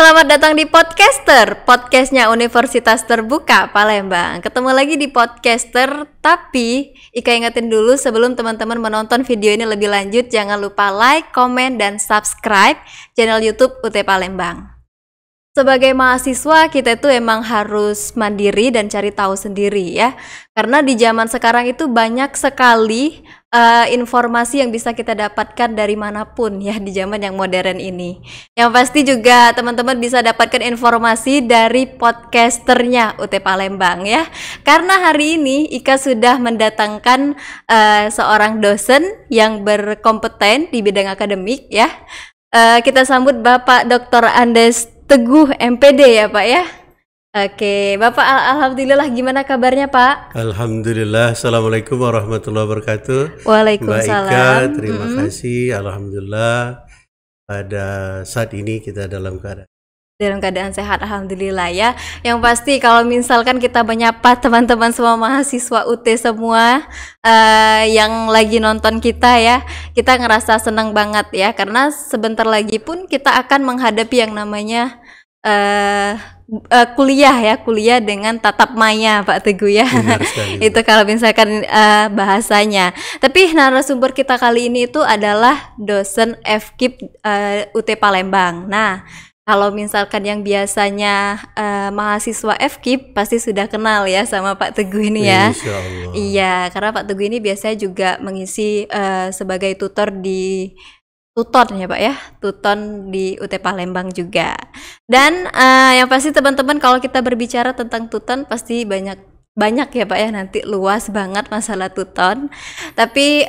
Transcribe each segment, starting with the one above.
Selamat datang di Podcaster, podcastnya Universitas Terbuka Palembang. Ketemu lagi di Podcaster, tapi Ika ingetin dulu sebelum teman-teman menonton video ini lebih lanjut, jangan lupa like, komen, dan subscribe channel YouTube UT Palembang. Sebagai mahasiswa, kita itu emang harus mandiri dan cari tahu sendiri ya. Karena di zaman sekarang itu banyak sekali informasi yang bisa kita dapatkan dari manapun ya di zaman yang modern ini. Yang pasti juga teman-teman bisa dapatkan informasi dari podcasternya UT Palembang ya. Karena hari ini Ika sudah mendatangkan seorang dosen yang berkompeten di bidang akademik ya. Kita sambut Bapak Dr. Andes Teguh MPD ya Pak ya. Oke, Bapak alhamdulillah, gimana kabarnya Pak? Alhamdulillah, assalamualaikum warahmatullahi wabarakatuh. Waalaikumsalam. Mbak Ika, terima kasih. Alhamdulillah pada saat ini kita dalam keadaan Sehat alhamdulillah ya. Yang pasti kalau misalkan kita menyapa teman-teman semua mahasiswa UT semua yang lagi nonton kita ya, kita ngerasa senang banget ya, karena sebentar lagi pun kita akan menghadapi yang namanya kuliah dengan tatap maya Pak Teguh ya. Itu kalau misalkan bahasanya. Tapi narasumber kita kali ini itu adalah dosen FKIP UT Palembang. Nah, kalau misalkan yang biasanya mahasiswa FKIP pasti sudah kenal ya sama Pak Teguh ini ya. Insyaallah. Iya, karena Pak Teguh ini biasanya juga mengisi sebagai tutor di Tuton ya Pak ya, Tuton di UT Palembang juga. Dan yang pasti teman-teman, kalau kita berbicara tentang Tuton pasti banyak ya Pak ya, nanti luas banget masalah Tuton. Tapi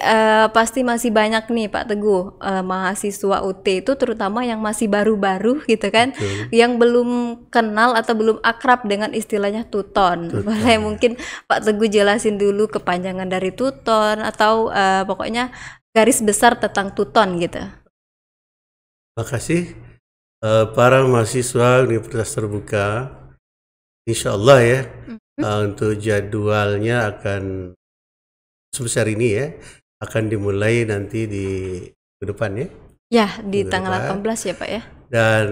pasti masih banyak nih Pak Teguh mahasiswa UT itu, terutama yang masih baru-baru gitu kan. Betul. Yang belum kenal atau belum akrab dengan istilahnya Tuton. Boleh mungkin Pak Teguh jelasin dulu kepanjangan dari Tuton atau pokoknya garis besar tentang Tuton gitu. Terima kasih para mahasiswa Universitas Terbuka. Insyaallah ya, untuk jadwalnya akan sebesar ini ya, akan dimulai nanti di depan ya. Ya, di tanggal 18 ya Pak ya. Dan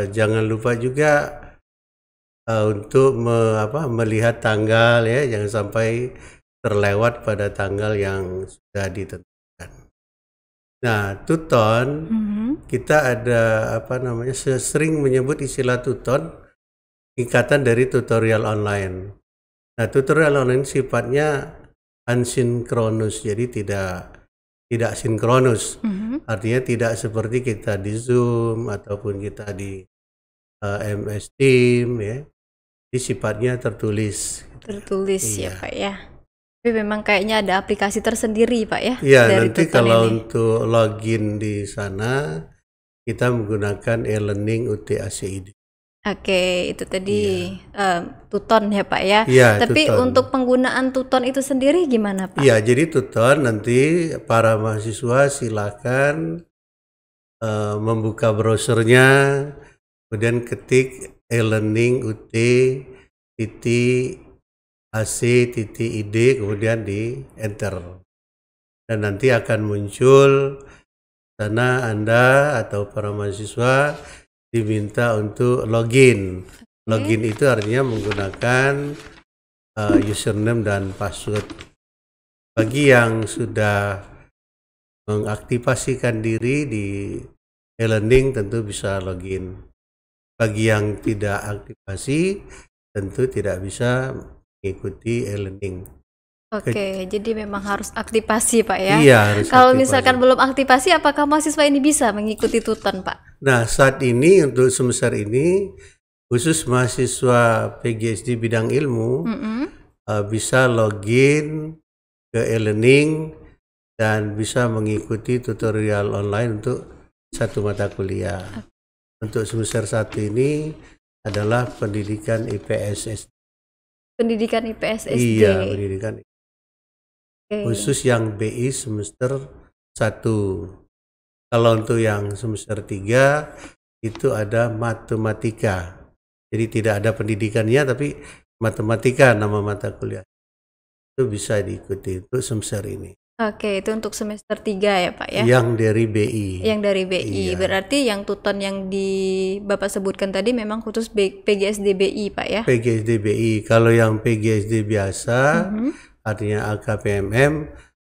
jangan lupa juga untuk melihat tanggal ya, jangan sampai terlewat pada tanggal yang sudah ditentukan. Nah, Tuton, kita ada sering menyebut istilah Tuton, singkatan dari tutorial online. Nah, tutorial online sifatnya asinkronus, jadi tidak sinkronus. Artinya tidak seperti kita di Zoom ataupun kita di MS Team ya. Jadi sifatnya tertulis. Tertulis ya Pak ya. Tapi memang kayaknya ada aplikasi tersendiri Pak ya. Iya, nanti kalau untuk login di sana kita menggunakan e-learning UT-ACID. Oke, itu tadi Tuton ya Pak ya. Iya, tapi Tuton. Untuk penggunaan Tuton itu sendiri gimana Pak? Iya, jadi Tuton nanti para mahasiswa silakan membuka browsernya, kemudian ketik e-learning UT.AC.ID, kemudian di enter. Dan nanti akan muncul sana Anda atau para mahasiswa diminta untuk login. Login itu artinya menggunakan username dan password. Bagi yang sudah mengaktifasikan diri di e-learning tentu bisa login. Bagi yang tidak aktifasi tentu tidak bisa mengikuti e-learning. Oke, jadi memang harus aktifasi Pak ya. Iya, harus Kalau aktifasi. misalkan belum aktifasi, apakah mahasiswa ini bisa mengikuti Tuton Pak? Nah, saat ini untuk semester ini khusus mahasiswa PGSD bidang ilmu bisa login ke e-learning dan bisa mengikuti tutorial online untuk satu mata kuliah. Untuk semester 1 ini adalah pendidikan IPS SD. Pendidikan IPS SD. Iya, pendidikan khusus yang BI semester 1. Kalau untuk yang semester 3 itu ada matematika. Jadi tidak ada pendidikannya tapi matematika nama mata kuliah. Itu bisa diikuti untuk semester ini. Oke, itu untuk semester 3 ya Pak ya? Yang dari BI. Yang dari BI, Iya. berarti yang tuton yang di Bapak sebutkan tadi memang khusus PGSD BI Pak ya? PGSD BI. Kalau yang PGSD biasa, artinya AKPMM,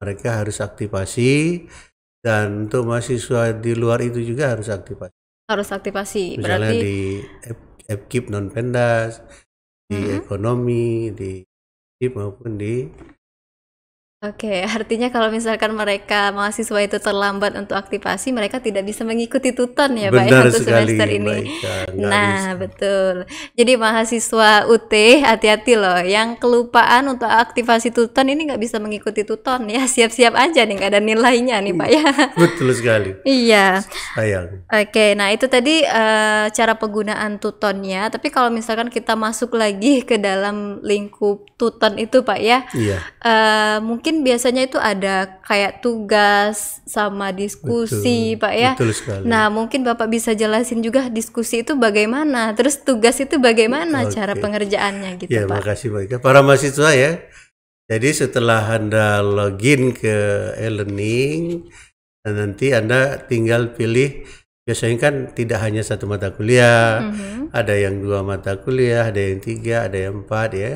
mereka harus aktivasi, dan untuk mahasiswa di luar itu juga harus aktivasi. Harus aktivasi, Misalnya berarti di FKIP non-pendas, di ekonomi, di FKIP maupun di Oke, artinya kalau misalkan mereka mahasiswa itu terlambat untuk aktivasi, mereka tidak bisa mengikuti tuton ya Pak ya benar untuk sekali, semester ini. Mbak Ika, nggak Nah, bisa. betul. Jadi mahasiswa UT hati-hati loh, yang kelupaan untuk aktivasi tuton ini nggak bisa mengikuti tuton ya, siap-siap aja nih nggak ada nilainya nih Pak ya. Betul sekali. Iya. Sayang. Oke, nah itu tadi cara penggunaan tutonnya. Tapi kalau misalkan kita masuk lagi ke dalam lingkup tuton itu Pak ya, Iya. mungkin biasanya itu ada kayak tugas sama diskusi Betul. Pak ya. Betul sekali. Nah mungkin Bapak bisa jelasin juga diskusi itu bagaimana, terus tugas itu bagaimana cara Oke. pengerjaannya gitu Ya, Pak. makasih Mbak Ika. Para mahasiswa ya. Jadi setelah Anda login ke e-learning, dan nanti Anda tinggal pilih, biasanya kan tidak hanya satu mata kuliah, ada yang 2 mata kuliah, ada yang 3, ada yang 4 ya.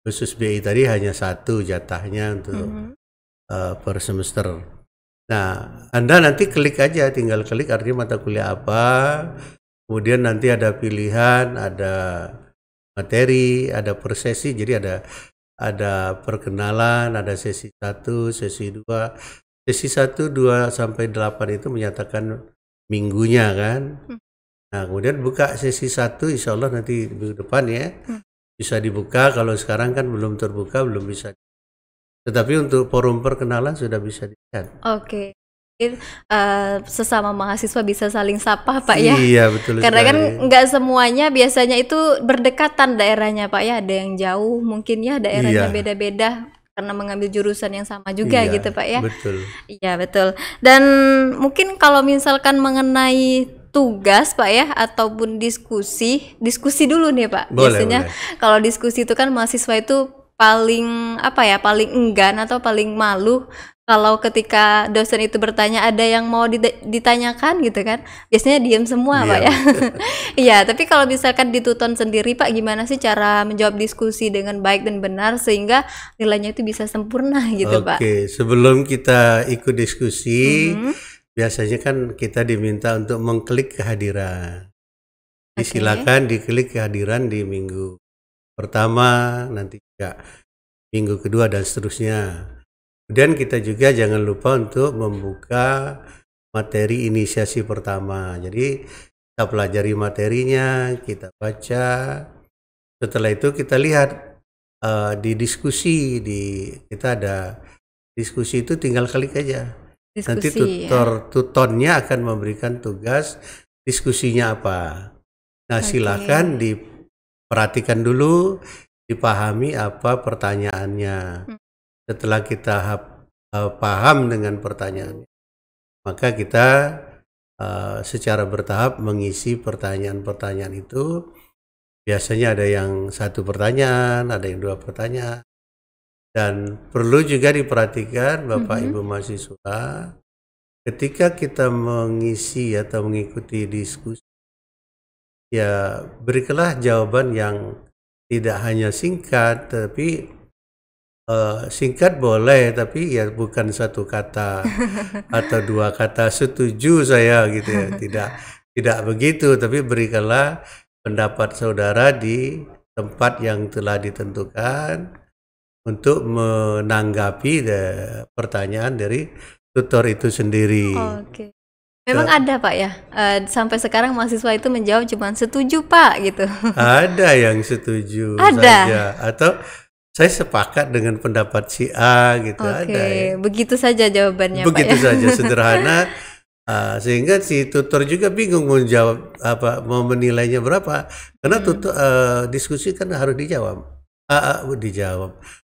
Khusus BI tadi hanya 1 jatahnya untuk per semester. Nah, Anda nanti klik aja, tinggal klik artinya mata kuliah apa, kemudian nanti ada pilihan, ada materi, ada per sesi, jadi ada perkenalan, ada sesi 1, sesi 2. Sesi 1, 2 sampai 8 itu menyatakan minggunya kan. Nah, kemudian buka sesi 1, insya Allah nanti minggu depan ya. Bisa dibuka, kalau sekarang kan belum terbuka, belum bisa. Tetapi untuk forum perkenalan sudah bisa dilihat. Oke. Mungkin sesama mahasiswa bisa saling sapa Pak ya. Iya, betul Karena kan sekali. nggak semuanya biasanya itu berdekatan daerahnya Pak ya, ada yang jauh mungkin ya daerahnya Iya. beda-beda karena mengambil jurusan yang sama juga Iya, gitu Pak ya. betul. Iya betul. Dan mungkin kalau misalkan mengenai tugas Pak ya ataupun diskusi dulu nih Pak. Boleh, Biasanya boleh. kalau diskusi itu kan mahasiswa itu paling apa ya, paling enggan atau paling malu kalau ketika dosen itu bertanya ada yang mau ditanyakan gitu kan. Biasanya diam semua Pak Iya. ya. Iya, tapi kalau misalkan di tuton sendiri Pak gimana sih cara menjawab diskusi dengan baik dan benar sehingga nilainya itu bisa sempurna gitu Pak. Oke, sebelum kita ikut diskusi, biasanya kan kita diminta untuk mengklik kehadiran. Silakan diklik kehadiran di minggu pertama, nanti juga minggu kedua dan seterusnya. Kemudian kita juga jangan lupa untuk membuka materi inisiasi pertama. Jadi kita pelajari materinya, kita baca. Setelah itu kita lihat di diskusi, kita ada diskusi itu tinggal klik aja. Nanti Diskusi tutornya akan memberikan tugas diskusinya apa. Nah, silakan diperhatikan dulu, dipahami apa pertanyaannya. Setelah kita paham dengan pertanyaannya, maka kita secara bertahap mengisi pertanyaan-pertanyaan itu. Biasanya ada yang 1 pertanyaan, ada yang 2 pertanyaan. Dan perlu juga diperhatikan Bapak Ibu mahasiswa, ketika kita mengisi atau mengikuti diskusi, ya berikanlah jawaban yang tidak hanya singkat, tapi singkat boleh, tapi ya bukan 1 kata atau 2 kata setuju saya gitu ya. Tidak begitu, tapi berikanlah pendapat saudara di tempat yang telah ditentukan untuk menanggapi pertanyaan dari tutor itu sendiri. Oke. Memang ada Pak ya, sampai sekarang mahasiswa itu menjawab cuma setuju Pak gitu. Ada yang setuju saja, atau saya sepakat dengan pendapat si A gitu. Ada ya. Begitu saja jawabannya Begitu Pak ya. saja sederhana, sehingga si tutor juga bingung mau jawab apa, mau menilainya berapa, karena diskusi kan harus dijawab,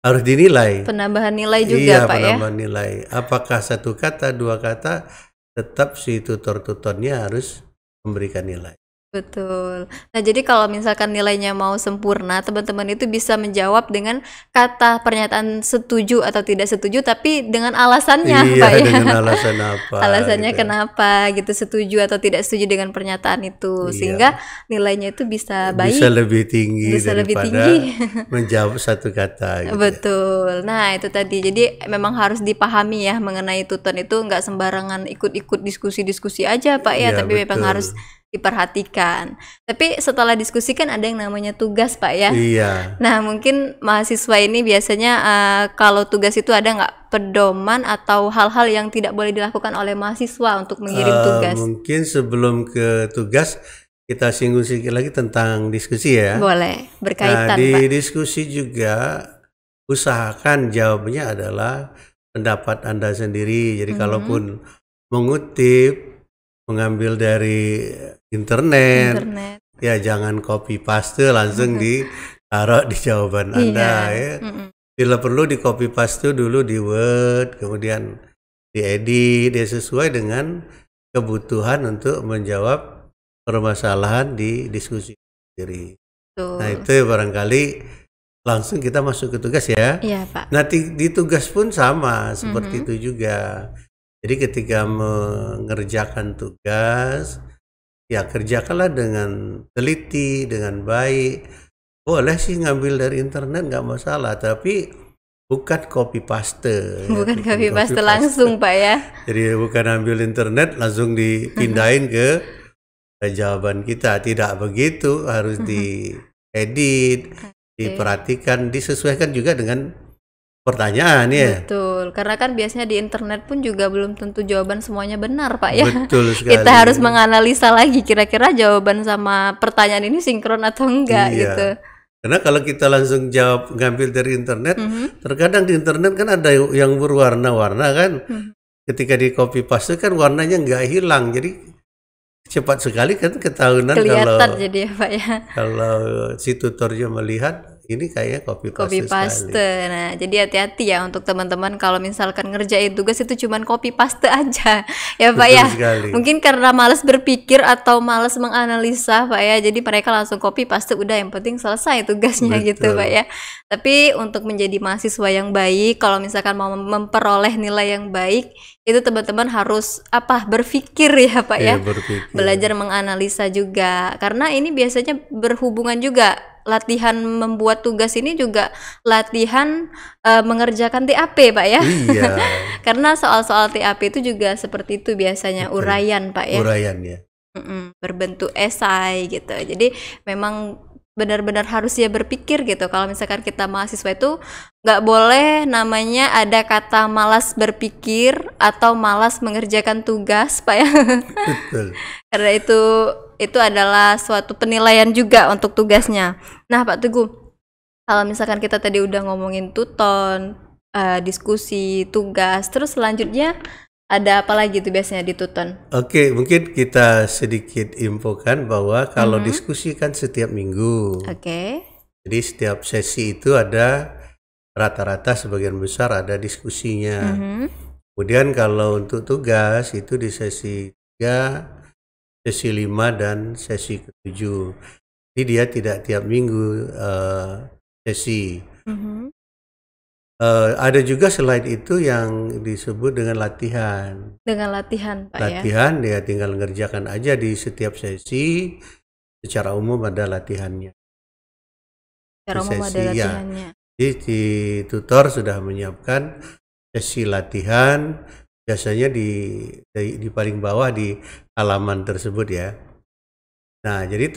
harus dinilai. Penambahan nilai juga Iya, Pak ya. penambahan nilai. Apakah 1 kata, 2 kata, tetap si tutornya harus memberikan nilai. Betul. Nah, jadi kalau misalkan nilainya mau sempurna, teman-teman itu bisa menjawab dengan kata pernyataan setuju atau tidak setuju, tapi dengan alasannya, Iya, Pak ya. dengan alasan apa Alasannya gitu. kenapa gitu, setuju atau tidak setuju dengan pernyataan itu, sehingga Iya, nilainya itu bisa bisa baik, lebih tinggi bisa lebih daripada tinggi. menjawab satu kata gitu ya. Betul. Nah, itu tadi. Jadi memang harus dipahami ya mengenai tuton itu nggak sembarangan ikut-ikut diskusi-diskusi aja, Pak ya, Iya, tapi memang betul. harus diperhatikan. Tapi setelah diskusi kan ada yang namanya tugas, Pak ya. Iya. Nah, mungkin mahasiswa ini biasanya kalau tugas itu ada nggak pedoman atau hal-hal yang tidak boleh dilakukan oleh mahasiswa untuk mengirim tugas? Mungkin sebelum ke tugas kita singgung sedikit lagi tentang diskusi ya. Boleh, Nah, berkaitan, di Pak. diskusi juga usahakan jawabnya adalah pendapat Anda sendiri. Jadi kalaupun mengutip, mengambil dari internet, Internet. ya jangan copy paste langsung ditaruh di jawaban Anda Iya. ya. Bila perlu di copy paste dulu di Word, kemudian diedit ya sesuai dengan kebutuhan untuk menjawab permasalahan di diskusi sendiri. Nah, Betul. itu barangkali langsung kita masuk ke tugas ya. Iya, Pak. Nah, di tugas pun sama seperti itu juga. Jadi ketika mengerjakan tugas, ya kerjakanlah dengan teliti, dengan baik. Boleh sih ngambil dari internet nggak masalah, tapi bukan copy paste. Bukan Bukan copy paste langsung, Pak ya. Jadi bukan ambil internet langsung dipindahin ke jawaban kita. Tidak begitu, harus diedit, diperhatikan, disesuaikan juga dengan pertanyaan ya. Betul, karena kan biasanya di internet pun juga belum tentu jawaban semuanya benar, Pak ya. Betul sekali. Kita harus menganalisa lagi kira-kira jawaban sama pertanyaan ini sinkron atau enggak Iya. gitu. Karena kalau kita langsung jawab ngambil dari internet, terkadang di internet kan ada yang berwarna-warna kan. Ketika di copy paste kan warnanya nggak hilang, jadi cepat sekali kan ketahuan Kelihatan jadi ya, Pak ya. kalau si tutornya melihat ini kayaknya copy Copy paste sekali. paste. Nah, jadi hati-hati ya untuk teman-teman kalau misalkan ngerjain tugas itu cuman copy paste aja. Ya, Pak Betul ya. sekali. Mungkin karena malas berpikir atau malas menganalisa, Pak ya. Jadi mereka langsung copy paste, udah yang penting selesai tugasnya gitu, Betul. Pak ya. Tapi untuk menjadi mahasiswa yang baik, kalau misalkan mau memperoleh nilai yang baik, itu teman-teman harus berpikir ya, Pak ya. Berpikir. Belajar menganalisa juga. Karena ini biasanya berhubungan juga, latihan membuat tugas ini juga latihan mengerjakan TAP, Pak ya. Iya. Karena soal-soal TAP itu juga seperti itu biasanya, Betul. uraian, Pak ya. Uraian ya. Berbentuk esai gitu. Jadi memang benar-benar harus ya berpikir gitu. Kalau misalkan kita mahasiswa itu nggak boleh namanya ada kata malas berpikir atau malas mengerjakan tugas, Pak ya. Betul. Karena itu adalah suatu penilaian juga untuk tugasnya. Nah, Pak Teguh, kalau misalkan kita tadi udah ngomongin tuton, diskusi, tugas, terus selanjutnya ada apa lagi tuh biasanya di tuton? Oke, mungkin kita sedikit infokan bahwa kalau diskusi kan setiap minggu. Oke. Jadi setiap sesi itu ada rata-rata sebagian besar ada diskusinya. Kemudian kalau untuk tugas itu di sesi 3, sesi 5 dan sesi ke-7. Jadi dia tidak tiap minggu sesi. Ada juga selain itu yang disebut dengan latihan. Dengan latihan, Pak ya. Latihan dia tinggal ngerjakan aja di setiap sesi. Secara umum ada latihannya. Secara umum ada Sesi, ya. latihannya. Jadi di tutor sudah menyiapkan sesi latihan, biasanya di paling bawah di halaman tersebut ya. Nah, jadi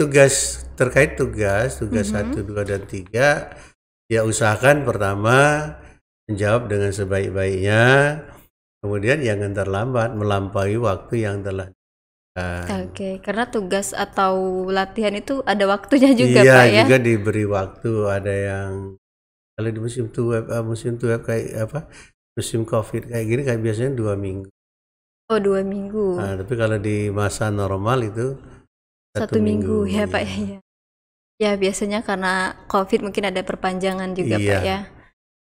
terkait tugas 1, 2, dan 3, ya usahakan pertama menjawab dengan sebaik-baiknya, kemudian jangan terlambat melampaui waktu yang telah ditentukan. Oke, karena tugas atau latihan itu ada waktunya juga, Iya, Pak ya. juga diberi waktu. Ada yang kalau di musim tuweb kayak musim COVID kayak gini kayak biasanya 2 minggu. Oh, 2 minggu. Nah, tapi kalau di masa normal itu 1 minggu ya, Pak ya. Ya, biasanya karena COVID mungkin ada perpanjangan juga, Iya. Pak ya.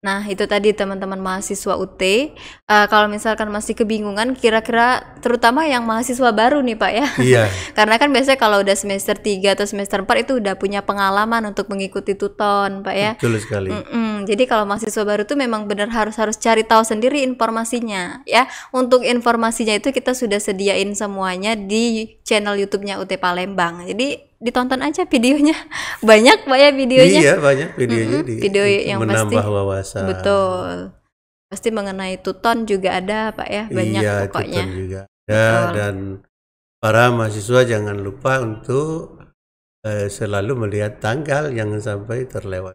Nah, itu tadi teman-teman mahasiswa UT, kalau misalkan masih kebingungan kira-kira terutama yang mahasiswa baru nih Pak ya. Iya. Karena kan biasanya kalau udah semester 3 atau semester 4 itu udah punya pengalaman untuk mengikuti tuton Pak ya. Betul sekali. Jadi kalau mahasiswa baru tuh memang benar harus cari tahu sendiri informasinya ya. Untuk informasinya itu kita sudah sediain semuanya di channel YouTube-nya UT Palembang. Jadi ditonton aja videonya. Banyak Pak ya videonya. Iya, banyak videonya video yang menambah pasti wawasan. betul. Pasti mengenai tuton juga ada Pak ya, banyak Iya, pokoknya. tuton juga ada. Dan para mahasiswa jangan lupa untuk selalu melihat tanggal, jangan sampai terlewat.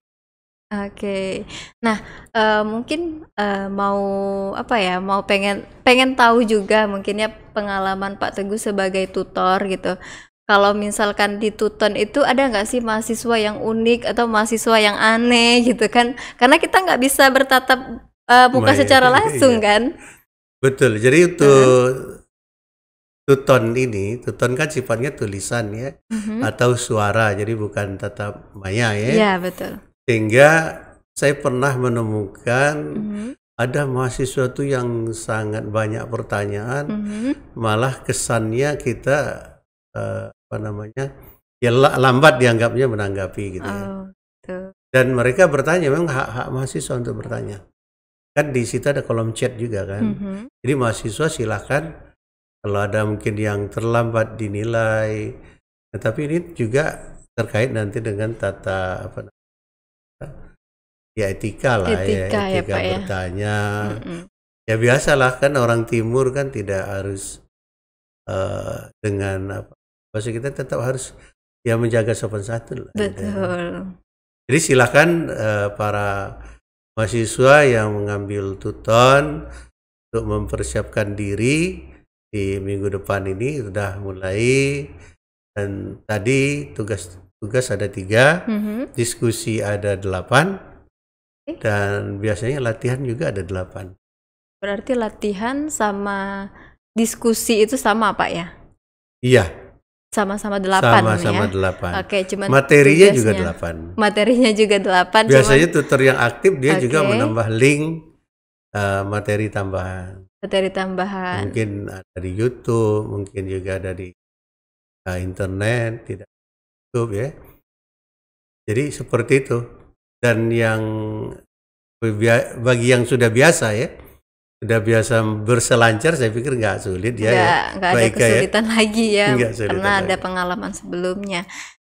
Oke. Nah, mungkin mau apa ya? Mau pengen tahu juga mungkin ya pengalaman Pak Teguh sebagai tutor gitu. Kalau misalkan di tuton itu ada nggak sih mahasiswa yang unik atau mahasiswa yang aneh gitu kan? Karena kita nggak bisa bertatap muka secara langsung kan? Betul. Jadi untuk tuton kan sifatnya tulisan ya, atau suara, jadi bukan tatap maya ya. Iya betul. Sehingga saya pernah menemukan ada mahasiswa tuh yang sangat banyak pertanyaan, malah kesannya kita ya lambat dianggapnya menanggapi gitu ya. Dan mereka bertanya, memang hak mahasiswa untuk bertanya. Kan di situ ada kolom chat juga kan. Jadi mahasiswa silakan kalau ada mungkin yang terlambat dinilai. Tetapi ini juga terkait nanti dengan tata etika lah etika bertanya. Ya biasalah kan orang timur kan tidak harus dengan bahasa kita tetap harus ya menjaga sopan santun. Betul. Jadi silakan para mahasiswa yang mengambil tuton untuk mempersiapkan diri di minggu depan ini sudah mulai. Dan tadi tugas ada 3, diskusi ada 8, dan biasanya latihan juga ada 8. Berarti latihan sama diskusi itu sama Pak ya? Iya. Sama-sama 8 Sama-sama ya? 8. Oke, cuman materinya juga 8. Materinya juga 8. Biasanya tutor yang aktif dia juga menambah link materi tambahan. Materi tambahan. Mungkin ada di YouTube, mungkin juga ada di internet, tidak YouTube ya. Jadi seperti itu. Dan yang bagi yang sudah biasa ya, sudah biasa berselancar, saya pikir nggak sulit ya. Nggak ada kesulitan lagi ya, karena ada lagi. pengalaman sebelumnya.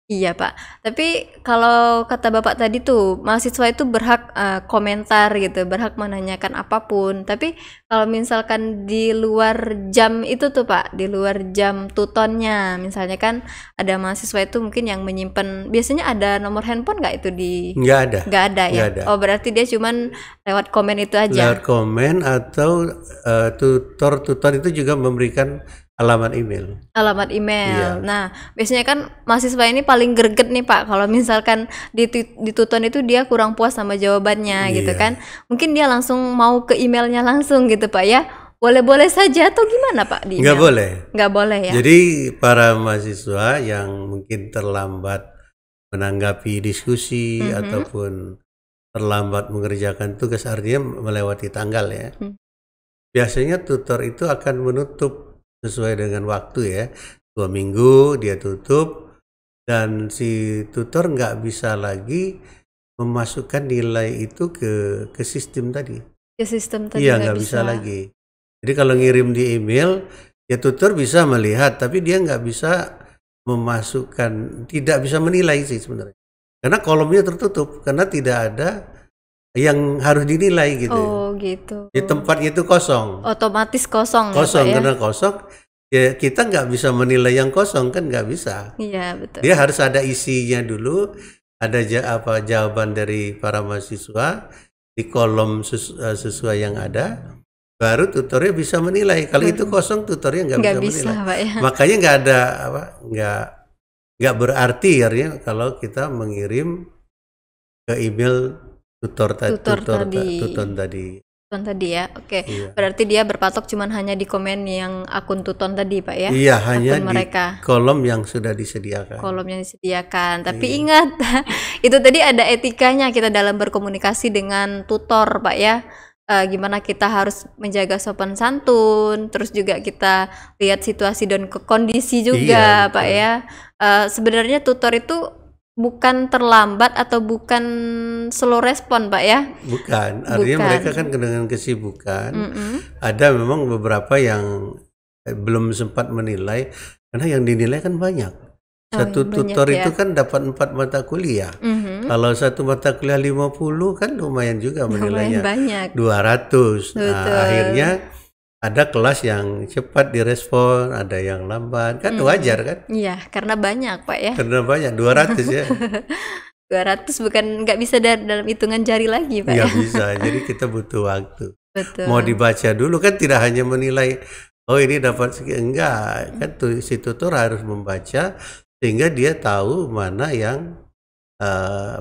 Iya Pak, tapi kalau kata Bapak tadi tuh mahasiswa itu berhak komentar gitu, berhak menanyakan apapun. Tapi kalau misalkan di luar jam itu tuh Pak, di luar jam tutonnya, misalnya kan ada mahasiswa itu mungkin yang menyimpan, biasanya ada nomor handphone nggak itu di? Nggak ada. Nggak ada ya? Nggak ada. Oh berarti dia cuman lewat komen itu aja? Lewat komen atau tutor itu juga memberikan alamat email. Iya. Nah, biasanya kan mahasiswa ini paling greget nih Pak, kalau misalkan di tuton itu dia kurang puas sama jawabannya gitu kan. Mungkin dia langsung mau ke emailnya langsung gitu Pak ya. Boleh-boleh saja atau gimana Pak di email? Nggak boleh. Nggak boleh ya. Jadi para mahasiswa yang mungkin terlambat menanggapi diskusi ataupun terlambat mengerjakan tugas, artinya melewati tanggal ya. Biasanya tutor itu akan menutup sesuai dengan waktu ya, 2 minggu dia tutup, dan si tutor nggak bisa lagi memasukkan nilai itu ke sistem tadi. Ke sistem tadi Iya, nggak bisa lagi. Jadi kalau ngirim di email, ya tutor bisa melihat, tapi dia nggak bisa memasukkan, tidak bisa menilai sih sebenarnya. Karena kolomnya tertutup, karena tidak ada yang harus dinilai gitu. Oh gitu. Di tempatnya itu kosong. Otomatis kosong. Kosong ya, Pak, ya? karena kosong. Ya kita nggak bisa menilai yang kosong kan, nggak bisa. Iya betul. Dia harus ada isinya dulu, ada jawaban dari para mahasiswa di kolom sesuai yang ada, baru tutornya bisa menilai. Kalau itu kosong, tutornya nggak bisa menilai. Pak, ya? Makanya nggak ada nggak berarti artinya kalau kita mengirim ke email tutor tadi. Tuton tadi ya, oke. Iya. Berarti dia berpatok cuman hanya di komen yang akun Tuton tadi Pak ya? Iya, hanya Akun di mereka. kolom yang sudah disediakan. Kolom yang disediakan. Tapi Iya. ingat, itu tadi ada etikanya kita dalam berkomunikasi dengan tutor Pak ya. Gimana kita harus menjaga sopan santun, terus juga kita lihat situasi dan kondisi juga Iya, Pak betul. ya. Sebenarnya tutor itu bukan terlambat atau bukan slow respon Pak ya? Bukan, artinya Bukan. mereka kan dengan kesibukan. Mm-mm. Ada memang beberapa yang belum sempat menilai, karena yang dinilai kan banyak. Satu banyak tutor ya. itu kan dapat 4 mata kuliah. Mhm. Kalau satu mata kuliah 50 kan lumayan juga Lumayan menilainya. banyak. 200. Nah, Betul. akhirnya ada kelas yang cepat direspon, ada yang lambat. Kan wajar kan? Iya, karena banyak Pak ya. Karena banyak 200 ya. 200 bukan nggak bisa dalam hitungan jari lagi Pak ya. Nggak bisa. Jadi kita butuh waktu. Betul. Mau dibaca dulu kan, tidak hanya menilai oh ini dapat sekian, enggak kan si tutor harus membaca sehingga dia tahu mana yang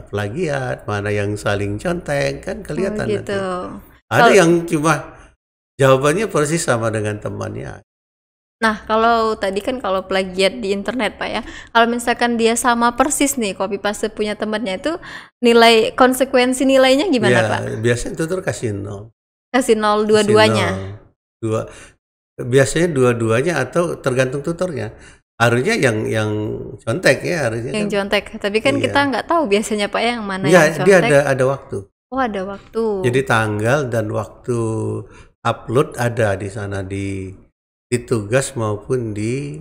plagiat, mana yang saling contek, kan kelihatan gitu. nanti. Ada yang cuma jawabannya persis sama dengan temannya. Nah, kalau tadi kan kalau plagiat di internet Pak ya, kalau misalkan dia sama persis nih copy paste punya temannya, itu konsekuensi nilainya gimana Ya, Pak? biasanya tutor kasih 0. Kasih 0 dua-duanya. Biasanya dua-duanya atau tergantung tutornya. Harusnya yang contek ya, harusnya Yang kan. contek. Tapi kan Iya. kita nggak tahu biasanya Pak yang mana Ya, yang dia contek. ada waktu. Oh, ada waktu. Jadi tanggal dan waktu upload ada di sana, di tugas maupun di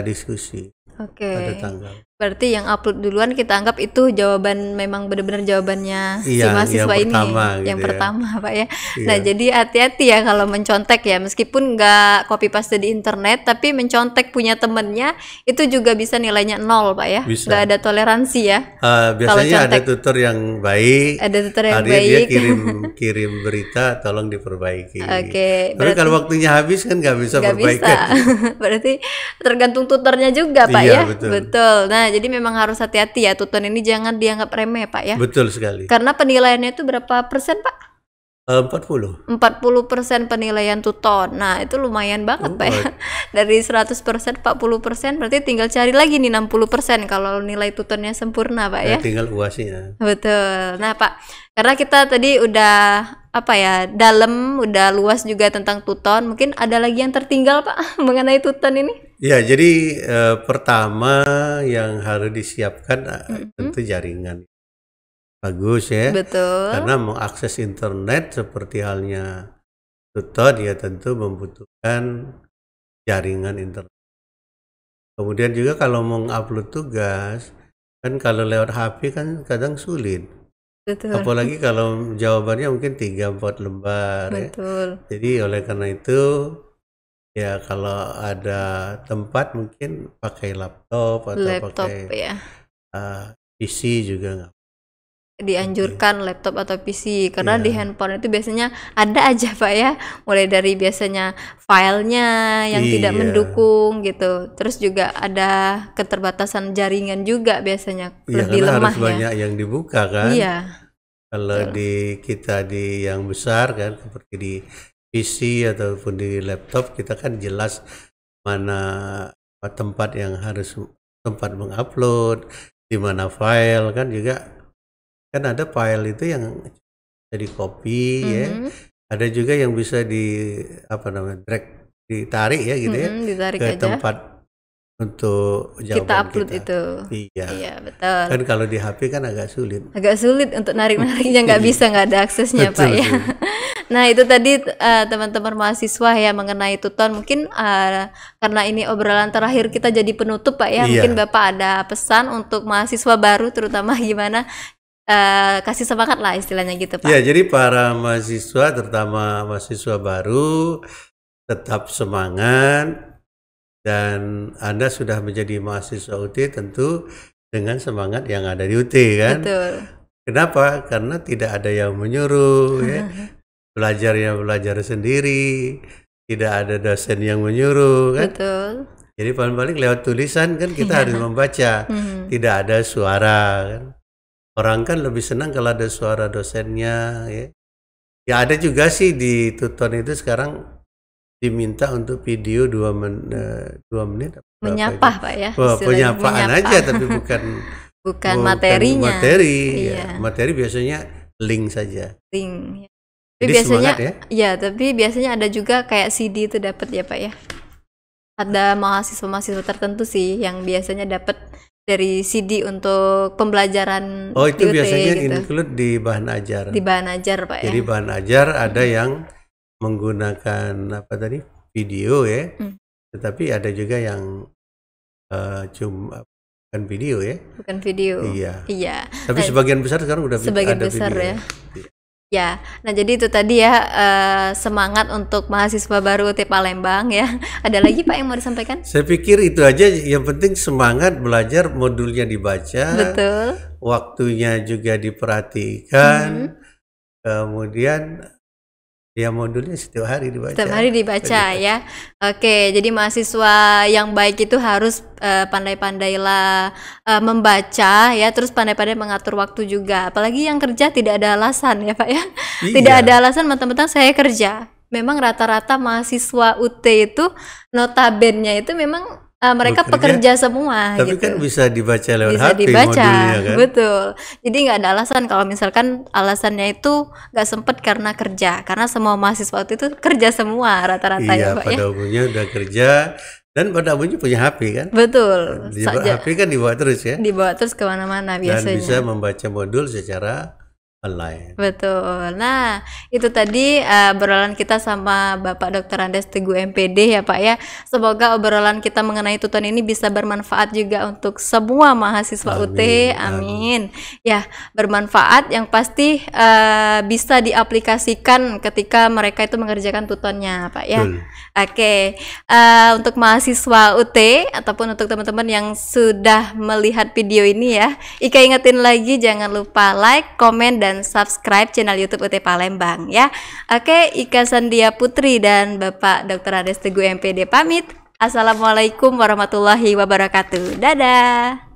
diskusi. Oke. Ada tanggal. Berarti yang upload duluan kita anggap itu jawaban, memang benar-benar jawabannya si Iya, mahasiswa yang ini. pertama gitu Yang ya. pertama Pak ya. Iya. Nah, jadi hati-hati ya kalau mencontek ya, meskipun nggak copy paste di internet, tapi mencontek punya temennya itu juga bisa nilainya 0 Pak ya. Bisa. Nggak ada toleransi ya. Biasanya ada contek. tutor yang baik. Ada tutor yang Artinya dia baik. kirim berita, tolong diperbaiki. Oke, Tapi kalau waktunya habis kan nggak bisa nggak bisa. perbaikan. Berarti tergantung tutornya juga Pak Iya, ya. betul. Nah, jadi memang harus hati-hati ya, tutor ini jangan dianggap remeh Pak ya. Betul sekali. Karena penilaiannya itu berapa persen Pak? 40. 40% penilaian tutor. Nah, itu lumayan banget Pak ya. Dari 100% 40%, berarti tinggal cari lagi nih 60% kalau nilai tutornya sempurna Pak ya. Tinggal UASnya. Betul. Nah Pak, karena kita tadi udah dalam, udah luas juga tentang tuton, mungkin ada lagi yang tertinggal Pak mengenai tuton ini? Ya, jadi pertama yang harus disiapkan tentu jaringan. Bagus ya. Betul. Karena mengakses internet seperti halnya tutor, ya tentu membutuhkan jaringan internet. Kemudian juga kalau mau upload tugas, kan kalau lewat HP kan kadang sulit. Betul. Apalagi kalau jawabannya mungkin 3-4 lembar ya. Betul. Jadi oleh karena itu ya kalau ada tempat mungkin pakai laptop atau pakai ya. PC juga nggak. Dianjurkan laptop atau PC, karena di handphone itu biasanya ada aja Pak ya, mulai dari biasanya filenya yang tidak mendukung gitu, terus juga ada keterbatasan jaringan juga biasanya, lebih karena lemah harus ya. banyak yang dibuka kan. Iya. Kalau di yang besar kan, seperti di PC ataupun di laptop, kita kan jelas mana tempat yang harus tempat mengupload, di mana file kan juga. Kan ada file itu yang jadi copy ya. Ada juga yang bisa drag, ditarik ya gitu ya. Ditarik ke aja. tempat untuk jawaban kita upload itu. Iya, betul. Kan kalau di HP kan agak sulit. Agak sulit untuk narik-nariknya, nggak bisa, nggak ada aksesnya Pak ya. Betul. Nah, itu tadi teman-teman mahasiswa ya mengenai tuton. Mungkin karena ini obrolan terakhir kita jadi penutup Pak ya. Iya. Mungkin Bapak ada pesan untuk mahasiswa baru terutama gimana, kasih semangat lah istilahnya gitu Pak. Ya, jadi para mahasiswa, terutama mahasiswa baru, tetap semangat, dan Anda sudah menjadi mahasiswa UT tentu dengan semangat yang ada di UT kan. Betul. Kenapa? Karena tidak ada yang menyuruh ya. Belajar sendiri, tidak ada dosen yang menyuruh kan. Betul. Jadi paling-paling lewat tulisan kan kita harus membaca, tidak ada suara kan. Orang kan lebih senang kalau ada suara dosennya ya. Ya ada juga sih di Tuton itu sekarang diminta untuk video 2 menit apa berapa Menyapa itu. Pak ya, Wah, istilahnya penyapaan menyapa. aja tapi bukan Bukan materinya. materi. Iya. Ya, materi biasanya link saja. Link. Tapi Jadi biasanya semangat ya. ya, tapi biasanya ada juga kayak CD itu dapat ya Pak ya. Ada mahasiswa-mahasiswa tertentu sih yang biasanya dapat dari CD untuk pembelajaran Oh, itu di UT biasanya gitu. include di bahan ajar. Di bahan ajar Pak ya. Jadi bahan ajar ada yang menggunakan apa tadi? Video ya. Tetapi ada juga yang cuma bukan video ya. Bukan video. Iya. Iya. Tapi sebagian besar sekarang udah Sebagian ada besar video. ya. Ya, nah jadi itu tadi ya semangat untuk mahasiswa baru UT Palembang ya. Ada lagi Pak yang mau disampaikan? Saya pikir itu aja, yang penting semangat belajar, modulnya dibaca, Betul. waktunya juga diperhatikan, kemudian ya modulnya setiap hari dibaca. Setiap hari dibaca ya. Oke, jadi mahasiswa yang baik itu harus pandai-pandailah membaca ya, terus pandai-pandai mengatur waktu juga. Apalagi yang kerja tidak ada alasan ya Pak ya. Iya. Tidak ada alasan mentang-mentang saya kerja. Memang rata-rata mahasiswa UT itu notabene itu memang mereka pekerja semua. Tapi gitu. kan bisa dibaca lewat Bisa HP dibaca, modulnya kan. betul. Jadi nggak ada alasan kalau misalkan alasannya itu nggak sempet karena kerja, karena semua mahasiswa itu kerja semua rata-rata Iya, ya Pak pada ya. umumnya udah kerja dan pada umumnya punya HP kan. Betul. HP kan dibawa terus ya. Dibawa terus kemana-mana biasanya. Dan bisa membaca modul secara online. Betul. Nah, itu tadi obrolan kita sama Bapak Dr. Andes Teguh MPD ya Pak ya. Semoga obrolan kita mengenai Tuton ini bisa bermanfaat juga untuk semua mahasiswa UT. Amin. Ya, bermanfaat yang pasti bisa diaplikasikan ketika mereka itu mengerjakan Tutonnya Pak ya. Oke. Untuk mahasiswa UT ataupun untuk teman-teman yang sudah melihat video ini ya, Ika ingetin lagi jangan lupa like, komen, dan subscribe channel YouTube UT Palembang ya. Oke, Ika Sandia Putri dan Bapak Dr. Andes Teguh MPD pamit. Assalamualaikum warahmatullahi wabarakatuh. Dadah.